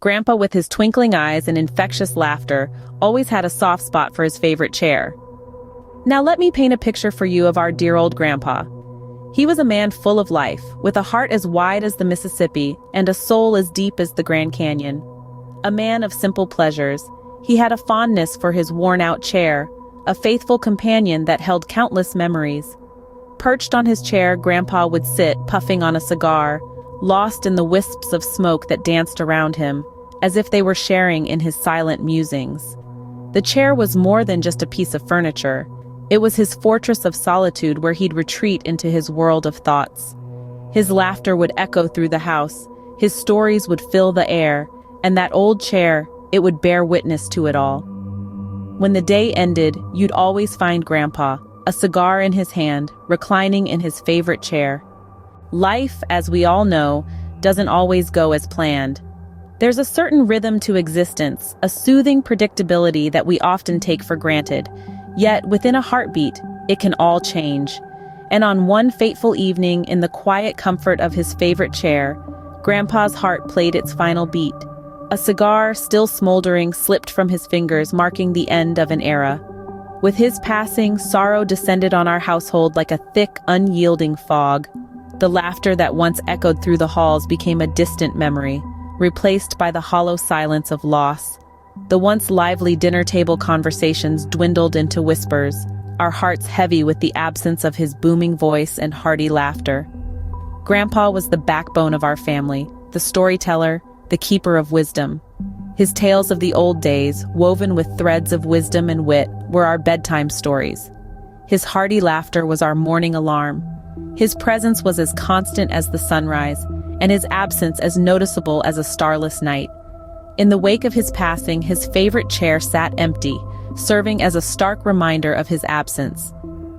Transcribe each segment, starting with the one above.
Grandpa, with his twinkling eyes and infectious laughter, always had a soft spot for his favorite chair. Now let me paint a picture for you of our dear old Grandpa. He was a man full of life, with a heart as wide as the Mississippi and a soul as deep as the Grand Canyon. A man of simple pleasures, he had a fondness for his worn-out chair, a faithful companion that held countless memories. Perched on his chair, Grandpa would sit, puffing on a cigar, lost in the wisps of smoke that danced around him, as if they were sharing in his silent musings. The chair was more than just a piece of furniture. It was his fortress of solitude where he'd retreat into his world of thoughts. His laughter would echo through the house, his stories would fill the air, and that old chair, it would bear witness to it all. When the day ended, you'd always find Grandpa, a cigar in his hand, reclining in his favorite chair. Life, as we all know, doesn't always go as planned. There's a certain rhythm to existence, a soothing predictability that we often take for granted. Yet, within a heartbeat, it can all change. And on one fateful evening, in the quiet comfort of his favorite chair, Grandpa's heart played its final beat. A cigar, still smoldering, slipped from his fingers, marking the end of an era. With his passing, sorrow descended on our household like a thick, unyielding fog. The laughter that once echoed through the halls became a distant memory, replaced by the hollow silence of loss. The once lively dinner-table conversations dwindled into whispers, our hearts heavy with the absence of his booming voice and hearty laughter. Grandpa was the backbone of our family, the storyteller, the keeper of wisdom. His tales of the old days, woven with threads of wisdom and wit, were our bedtime stories. His hearty laughter was our morning alarm. His presence was as constant as the sunrise, and his absence as noticeable as a starless night. In the wake of his passing, his favorite chair sat empty, serving as a stark reminder of his absence.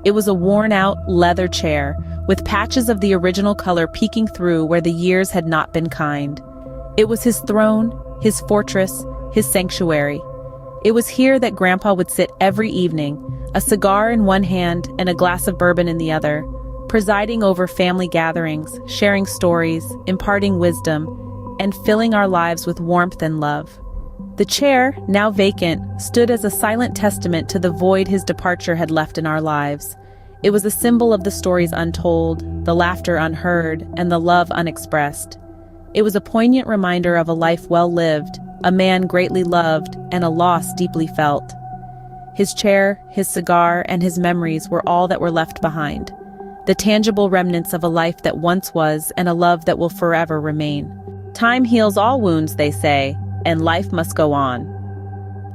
It was a worn-out, leather chair, with patches of the original color peeking through where the years had not been kind. It was his throne, his fortress, his sanctuary. It was here that Grandpa would sit every evening, a cigar in one hand and a glass of bourbon in the other, presiding over family gatherings, sharing stories, imparting wisdom, and filling our lives with warmth and love. The chair, now vacant, stood as a silent testament to the void his departure had left in our lives. It was a symbol of the stories untold, the laughter unheard, and the love unexpressed. It was a poignant reminder of a life well lived, a man greatly loved, and a loss deeply felt. His chair, his cigar, and his memories were all that were left behind, the tangible remnants of a life that once was and a love that will forever remain. Time heals all wounds, they say, and life must go on.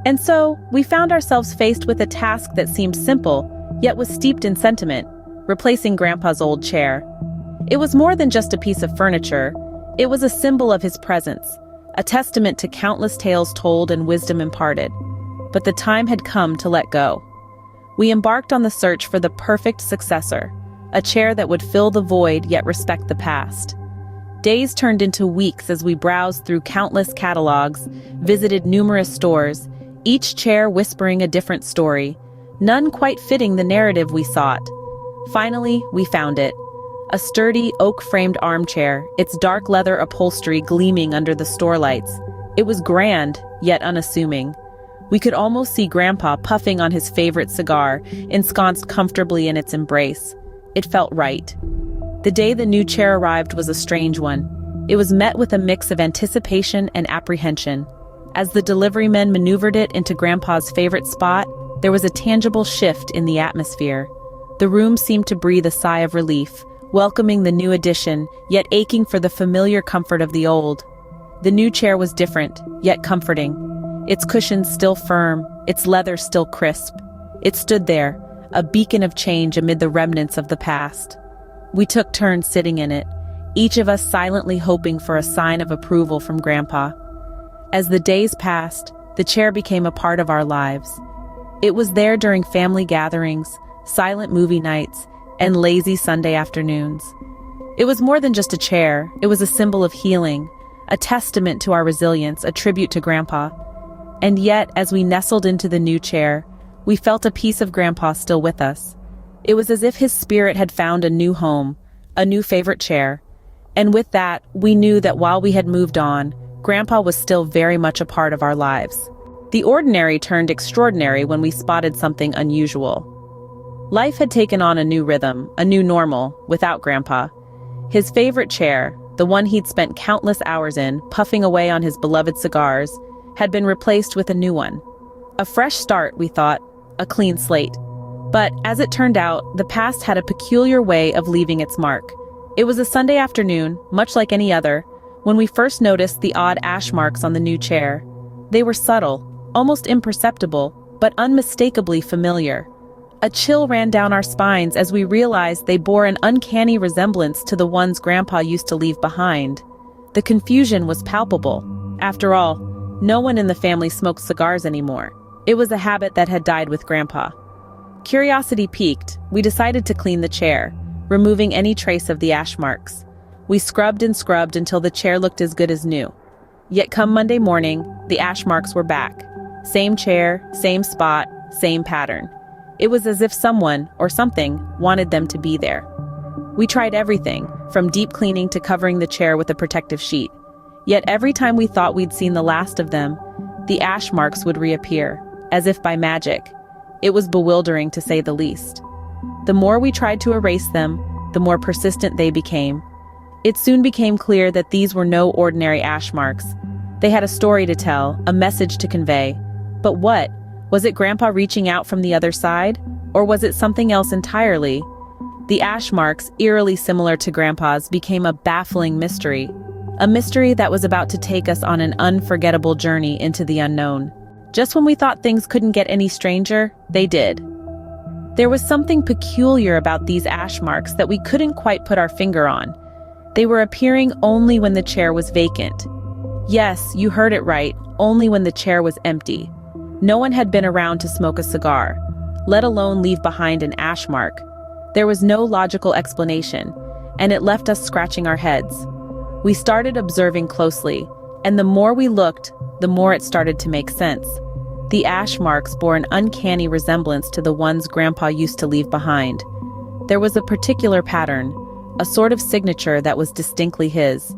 And so, we found ourselves faced with a task that seemed simple, yet was steeped in sentiment, replacing Grandpa's old chair. It was more than just a piece of furniture. It was a symbol of his presence, a testament to countless tales told and wisdom imparted. But the time had come to let go. We embarked on the search for the perfect successor, a chair that would fill the void yet respect the past. Days turned into weeks as we browsed through countless catalogs, visited numerous stores, each chair whispering a different story, none quite fitting the narrative we sought. Finally, we found it. A sturdy, oak-framed armchair, its dark leather upholstery gleaming under the store lights. It was grand, yet unassuming. We could almost see Grandpa puffing on his favorite cigar, ensconced comfortably in its embrace. It felt right. The day the new chair arrived was a strange one. It was met with a mix of anticipation and apprehension. As the delivery men maneuvered it into Grandpa's favorite spot, there was a tangible shift in the atmosphere. The room seemed to breathe a sigh of relief, welcoming the new addition, yet aching for the familiar comfort of the old. The new chair was different, yet comforting. Its cushions still firm, its leather still crisp. It stood there, a beacon of change amid the remnants of the past. We took turns sitting in it, each of us silently hoping for a sign of approval from Grandpa. As the days passed, the chair became a part of our lives. It was there during family gatherings, silent movie nights, and lazy Sunday afternoons. It was more than just a chair, it was a symbol of healing, a testament to our resilience, a tribute to Grandpa. And yet, as we nestled into the new chair, we felt a piece of Grandpa still with us. It was as if his spirit had found a new home, a new favorite chair. And with that, we knew that while we had moved on, Grandpa was still very much a part of our lives. The ordinary turned extraordinary when we spotted something unusual. Life had taken on a new rhythm, a new normal, without Grandpa. His favorite chair, the one he'd spent countless hours in, puffing away on his beloved cigars, had been replaced with a new one. A fresh start, we thought, a clean slate. But, as it turned out, the past had a peculiar way of leaving its mark. It was a Sunday afternoon, much like any other, when we first noticed the odd ash marks on the new chair. They were subtle, almost imperceptible, but unmistakably familiar. A chill ran down our spines as we realized they bore an uncanny resemblance to the ones Grandpa used to leave behind. The confusion was palpable. After all, no one in the family smoked cigars anymore. It was a habit that had died with Grandpa. Curiosity piqued, we decided to clean the chair, removing any trace of the ash marks. We scrubbed and scrubbed until the chair looked as good as new. Yet come Monday morning, the ash marks were back. Same chair, same spot, same pattern. It was as if someone, or something, wanted them to be there. We tried everything, from deep cleaning to covering the chair with a protective sheet. Yet every time we thought we'd seen the last of them, the ash marks would reappear, as if by magic. It was bewildering, to say the least. The more we tried to erase them, the more persistent they became. It soon became clear that these were no ordinary ash marks. They had a story to tell, a message to convey. But what? Was it Grandpa reaching out from the other side? Or was it something else entirely? The ash marks, eerily similar to Grandpa's, became a baffling mystery. A mystery that was about to take us on an unforgettable journey into the unknown. Just when we thought things couldn't get any stranger, they did. There was something peculiar about these ash marks that we couldn't quite put our finger on. They were appearing only when the chair was vacant. Yes, you heard it right, only when the chair was empty. No one had been around to smoke a cigar, let alone leave behind an ash mark. There was no logical explanation, and it left us scratching our heads. We started observing closely, and the more we looked, the more it started to make sense. The ash marks bore an uncanny resemblance to the ones Grandpa used to leave behind. There was a particular pattern, a sort of signature that was distinctly his.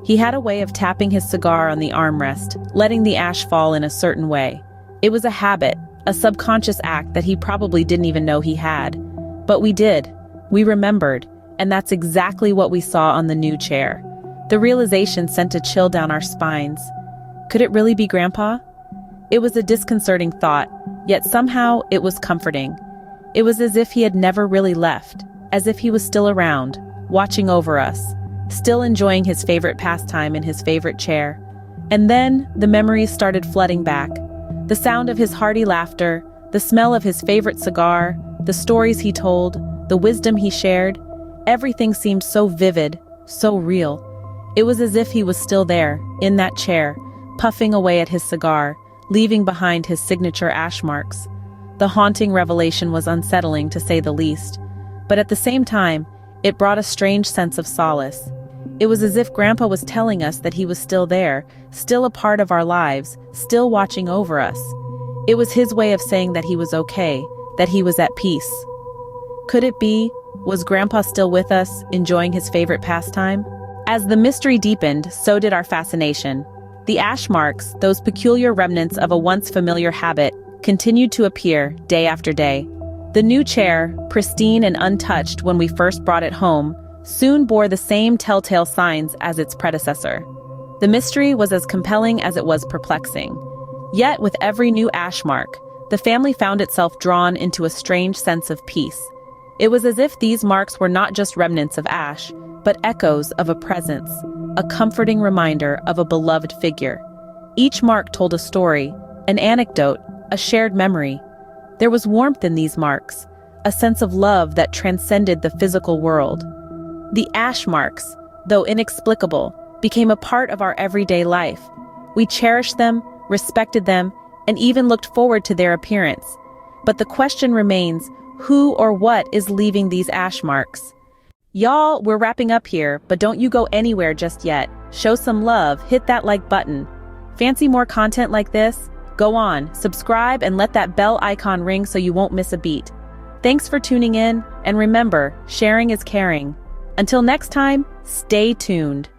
He had a way of tapping his cigar on the armrest, letting the ash fall in a certain way. It was a habit, a subconscious act that he probably didn't even know he had. But we did. We remembered, and that's exactly what we saw on the new chair. The realization sent a chill down our spines. Could it really be Grandpa? It was a disconcerting thought, yet somehow it was comforting. It was as if he had never really left, as if he was still around, watching over us, still enjoying his favorite pastime in his favorite chair. And then the memories started flooding back. The sound of his hearty laughter, the smell of his favorite cigar, the stories he told, the wisdom he shared, everything seemed so vivid, so real. It was as if he was still there, in that chair, puffing away at his cigar, leaving behind his signature ash marks. The haunting revelation was unsettling, to say the least, but at the same time, it brought a strange sense of solace. It was as if Grandpa was telling us that he was still there, still a part of our lives, still watching over us. It was his way of saying that he was okay, that he was at peace. Could it be? Was Grandpa still with us, enjoying his favorite pastime? As the mystery deepened, so did our fascination. The ash marks, those peculiar remnants of a once familiar habit, continued to appear day after day. The new chair, pristine and untouched when we first brought it home, soon bore the same telltale signs as its predecessor. The mystery was as compelling as it was perplexing. Yet, with every new ash mark, the family found itself drawn into a strange sense of peace. It was as if these marks were not just remnants of ash, but echoes of a presence, a comforting reminder of a beloved figure. Each mark told a story, an anecdote, a shared memory. There was warmth in these marks, a sense of love that transcended the physical world. The ash marks, though inexplicable, became a part of our everyday life. We cherished them, respected them, and even looked forward to their appearance. But the question remains, who or what is leaving these ash marks? Y'all, we're wrapping up here, but don't you go anywhere just yet. Show some love, hit that like button. Fancy more content like this? Go on, subscribe and let that bell icon ring so you won't miss a beat. Thanks for tuning in, and remember, sharing is caring. Until next time, stay tuned.